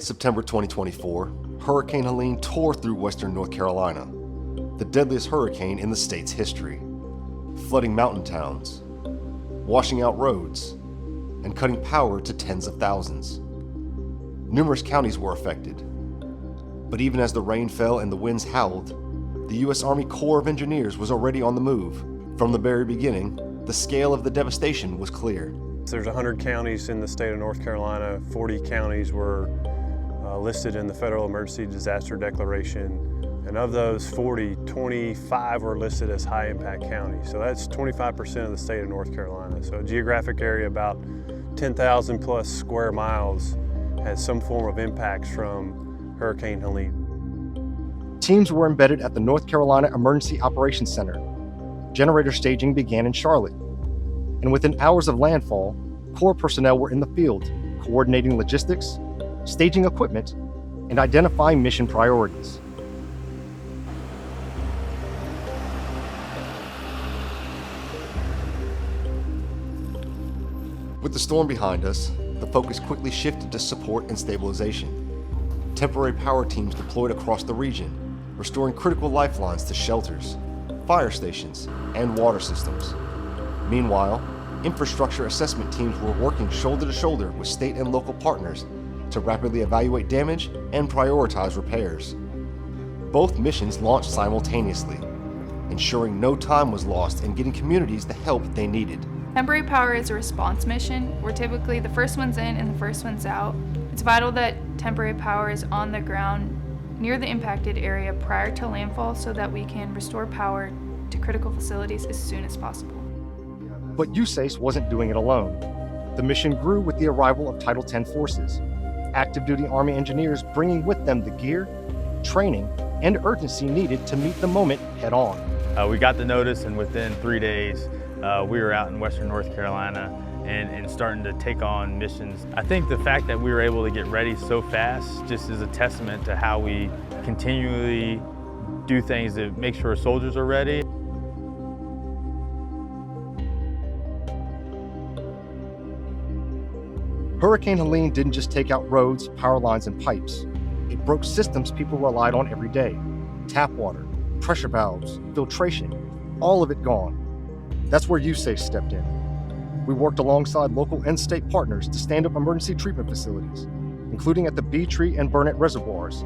late September 2024, Hurricane Helene tore through western North Carolina, the deadliest hurricane in the state's history, flooding mountain towns, washing out roads, and cutting power to tens of thousands. Numerous counties were affected, but even as the rain fell and the winds howled, the U.S. Army Corps of Engineers was already on the move. From the very beginning, the scale of the devastation was clear. There's 100 counties in the state of North Carolina. 40 counties were listed in the Federal Emergency Disaster Declaration. And of those 40, 25 were listed as high impact counties. So that's 25% of the state of North Carolina. So a geographic area about 10,000 plus square miles has some form of impacts from Hurricane Helene. Teams were embedded at the North Carolina Emergency Operations Center. Generator staging began in Charlotte. And within hours of landfall, Corps personnel were in the field, coordinating logistics, staging equipment, and identifying mission priorities. With the storm behind us, the focus quickly shifted to support and stabilization. Temporary power teams deployed across the region, restoring critical lifelines to shelters, fire stations, and water systems. Meanwhile, infrastructure assessment teams were working shoulder to shoulder with state and local partners to rapidly evaluate damage and prioritize repairs. Both missions launched simultaneously, ensuring no time was lost in getting communities the help they needed. Temporary power is a response mission. We're typically the first ones in and the first ones out. It's vital that temporary power is on the ground near the impacted area prior to landfall so that we can restore power to critical facilities as soon as possible. But USACE wasn't doing it alone. The mission grew with the arrival of Title X forces, active duty Army engineers bringing with them the gear, training, and urgency needed to meet the moment head on. We got the notice, and within 3 days, we were out in western North Carolina and starting to take on missions. I think the fact that we were able to get ready so fast just is a testament to how we continually do things to make sure our soldiers are ready. Hurricane Helene didn't just take out roads, power lines, and pipes. It broke systems people relied on every day. Tap water, pressure valves, filtration, all of it gone. That's where USACE stepped in. We worked alongside local and state partners to stand up emergency treatment facilities, including at the Bee Tree and Burnett reservoirs,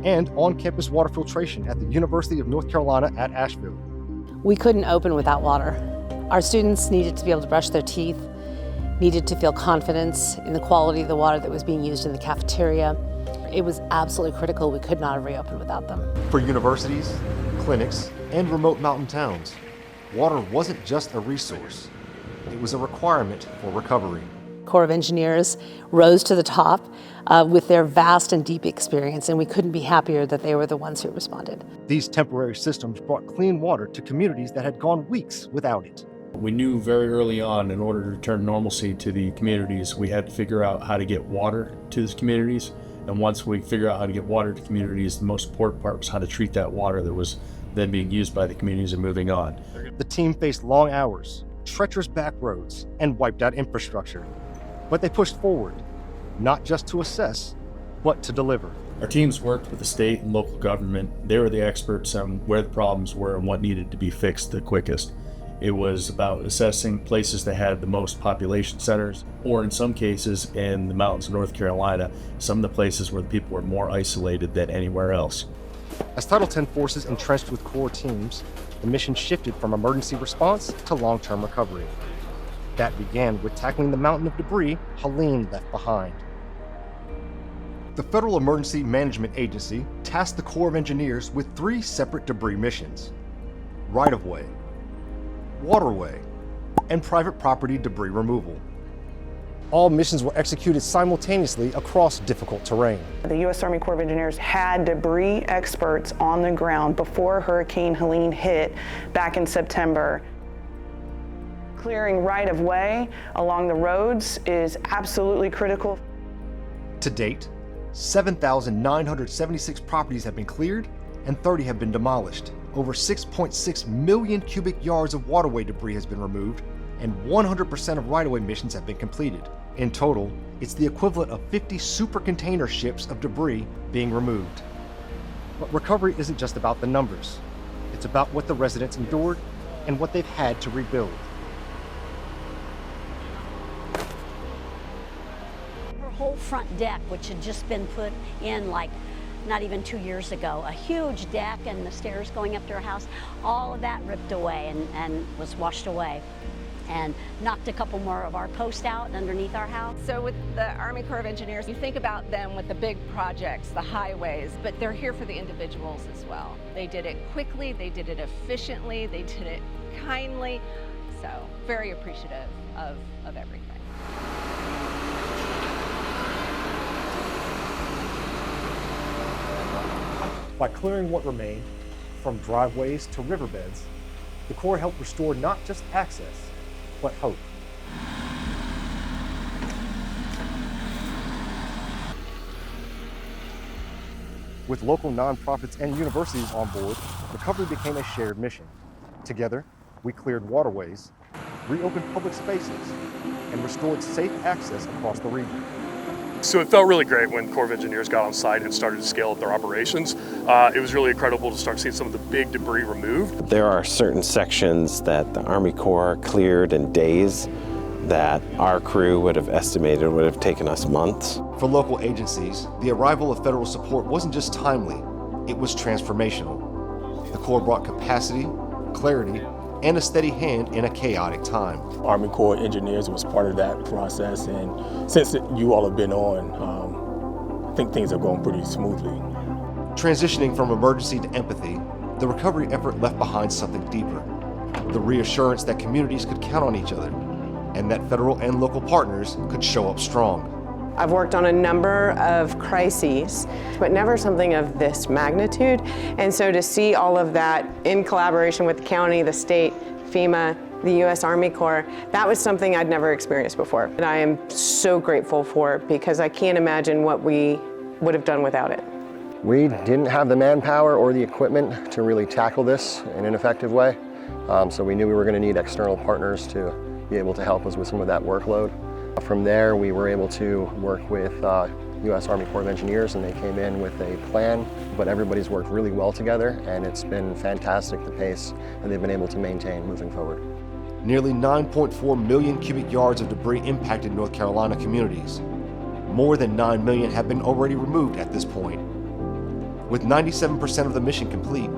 and on-campus water filtration at the University of North Carolina at Asheville. We couldn't open without water. Our students needed to be able to brush their teeth, needed to feel confidence in the quality of the water that was being used in the cafeteria. It was absolutely critical. We could not have reopened without them. For universities, clinics, and remote mountain towns, water wasn't just a resource, it was a requirement for recovery. Corps of Engineers rose to the top with their vast and deep experience, and we couldn't be happier that they were the ones who responded. These temporary systems brought clean water to communities that had gone weeks without it. We knew very early on, in order to return normalcy to the communities, we had to figure out how to get water to those communities. And once we figured out how to get water to communities, the most important part was how to treat that water that was then being used by the communities and moving on. The team faced long hours, treacherous back roads, and wiped out infrastructure. But they pushed forward, not just to assess, but to deliver. Our teams worked with the state and local government. They were the experts on where the problems were and what needed to be fixed the quickest. It was about assessing places that had the most population centers, or in some cases in the mountains of North Carolina, some of the places where the people were more isolated than anywhere else. As Title X forces entrenched with Corps teams, the mission shifted from emergency response to long-term recovery. That began with tackling the mountain of debris Helene left behind. The Federal Emergency Management Agency tasked the Corps of Engineers with 3 separate debris missions: right-of-way, waterway, and private property debris removal. All missions were executed simultaneously across difficult terrain. The U.S. Army Corps of Engineers had debris experts on the ground before Hurricane Helene hit back in September. Clearing right-of-way along the roads is absolutely critical. To date, 7,976 properties have been cleared and 30 have been demolished. Over 6.6 million cubic yards of waterway debris has been removed, and 100% of right-of-way missions have been completed. In total, it's the equivalent of 50 super container ships of debris being removed. But recovery isn't just about the numbers. It's about what the residents endured and what they've had to rebuild. Her whole front deck, which had just been put in like not even 2 years ago, a huge deck and the stairs going up to her house, all of that ripped away and was washed away, and knocked a couple more of our posts out underneath our house. So with the Army Corps of Engineers, you think about them with the big projects, the highways, but they're here for the individuals as well. They did it quickly, they did it efficiently, they did it kindly, so very appreciative of everything. By clearing what remained, from driveways to riverbeds, the Corps helped restore not just access, but hope. With local nonprofits and universities on board, recovery became a shared mission. Together, we cleared waterways, reopened public spaces, and restored safe access across the region. So it felt really great when Corps of Engineers got on site and started to scale up their operations. It was really incredible to start seeing some of the big debris removed. There are certain sections that the Army Corps cleared in days that our crew would have estimated would have taken us months. For local agencies, the arrival of federal support wasn't just timely, it was transformational. The Corps brought capacity, clarity, and a steady hand in a chaotic time. Army Corps Engineers was part of that process, and since you all have been on, I think things have gone pretty smoothly. Transitioning from emergency to empathy, the recovery effort left behind something deeper. The reassurance that communities could count on each other, and that federal and local partners could show up strong. I've worked on a number of crises, but never something of this magnitude. And so to see all of that in collaboration with the county, the state, FEMA, the U.S. Army Corps, that was something I'd never experienced before. And I am so grateful for it because I can't imagine what we would have done without it. We didn't have the manpower or the equipment to really tackle this in an effective way. So we knew we were going to need external partners to be able to help us with some of that workload. From there, we were able to work with U.S. Army Corps of Engineers, and they came in with a plan, but everybody's worked really well together, and it's been fantastic, the pace that they've been able to maintain moving forward. Nearly 9.4 million cubic yards of debris impacted North Carolina communities. More than 9 million have been already removed at this point. With 97% of the mission complete,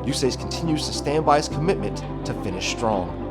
USACE continues to stand by its commitment to finish strong.